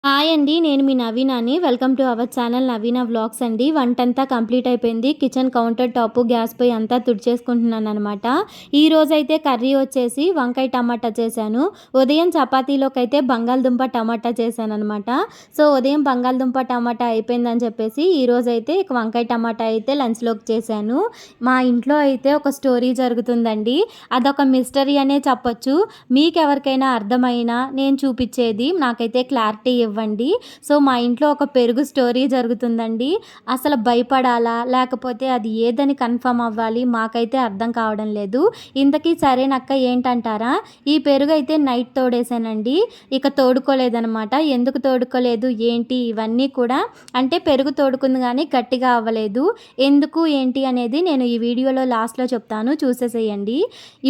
Hi అండి. నేను మీ నవీనాని. Welcome to our channel Naveena vlogs అండి. వంటంతా కంప్లీట్ అయిపోయింది. కిచెన్ కౌంటర్ టాప్, గ్యాస్ పొయ్యి అంతా తుడిచేసుకుంటున్నాననమాట. ఈరోజైతే కర్రీ వచ్చేసి వంకాయ టమాటా చేశాను. ఉదయం చపాతీలోకైతే బంగాళదుంప టమాటా చేశాననమాట. సో, ఉదయం బంగాళదుంప టమాటా అయిపోయిందని చెప్పేసి ఈరోజైతే వంకాయ టమాటా అయితే లంచ్‌లోకి చేశాను. మా ఇంట్లో అయితే ఒక స్టోరీ జరుగుతుందండి. అదొక మిస్టరీ అనే చెప్పొచ్చు. మీకెవరికైనా అర్థమైనా నేను చూపిచ్చేది నాకైతే క్లారిటీ ఇవ్వండి. సో, మా ఇంట్లో ఒక పెరుగు స్టోరీ జరుగుతుందండి. అసలు భయపడాలా? లేకపోతే అది ఏదని కన్ఫర్మ్ అవ్వాలి? మాకైతే అర్థం కావడం లేదు. ఇంతకీ సరేనక్క ఏంటంటారా? ఈ పెరుగైతే నైట్ తోడేసానండి. ఇక తోడుకోలేదనమాట. ఎందుకు తోడుకోలేదు? ఏంటి? ఇవన్నీ కూడా అంటే పెరుగు తోడుకుంది గానీ గట్టిగా అవ్వలేదు. ఎందుకు? ఏంటి? అనేది నేను ఈ వీడియోలో లాస్ట్‌లో చెప్తాను. చూసేసేయండి.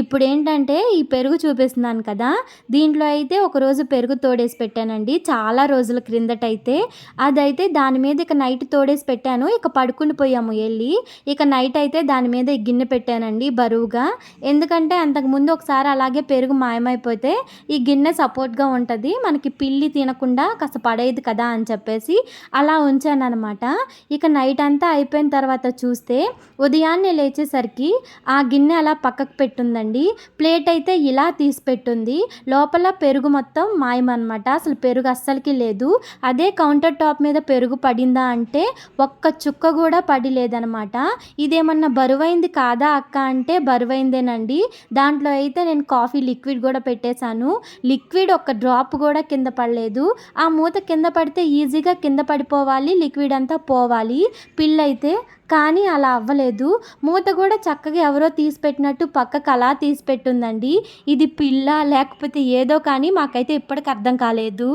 ఇప్పుడేంటంటే ఈ పెరుగు చూపిస్తున్నాను కదా! దీంట్లో అయితే ఒకరోజు పెరుగు తోడేసి పెట్టానండి. చాలా రోజుల క్రిందటైతే అదైతే దాని మీద ఇక నైట్ తోడేసి పెట్టాను. ఇక పడుకుని పోయాము ఎళ్ళి. ఇక నైట్ అయితే దాని మీద ఈ గిన్నె పెట్టానండి బరువుగా. ఎందుకంటే అంతకుముందు ఒకసారి అలాగే పెరుగు మాయమైపోతే ఈ గిన్నె సపోర్ట్‌గా ఉంటది. మనకి పిల్లి తినకుండా కాస్త పడేది కదా అని చెప్పేసి అలా ఉంచాననమాట. ఇక నైట్ అంతా అయిపోయిన తర్వాత చూస్తే ఉదయాన్నే లేచేసరికి ఆ గిన్నె అలా పక్కకు పెట్టుందండి. ప్లేట్ అయితే ఇలా తీసి పెట్టుంది. లోపల పెరుగు మొత్తం మాయమనమాట. అసలు పెరుగు అస్సలకి లేదు. అదే కౌంటర్ టాప్ మీద పెరుగు పడిందా అంటే ఒక్క చుక్క కూడా పడి లేదనమాట. ఇదేమన్నా బరువైంది కాదా అక్క అంటే బరువైందేనండి. దాంట్లో అయితే నేను కాఫీ లిక్విడ్ కూడా పెట్టేశాను. లిక్విడ్ ఒక్క డ్రాప్ కూడా కింద పడలేదు. ఆ మూత కింద పడితే ఈజీగా కింద పడిపోవాలి. లిక్విడ్ అంతా పోవాలి. పిల్లయితే కానీ అలా అవ్వలేదు. మూత కూడా చక్కగా ఎవరో తీసిపెట్టినట్టు పక్కకు అలా తీసిపెట్టుందండి. ఇది పిల్లా లేకపోతే ఏదో కానీ మాకైతే ఇప్పటికి అర్థం కాలేదు.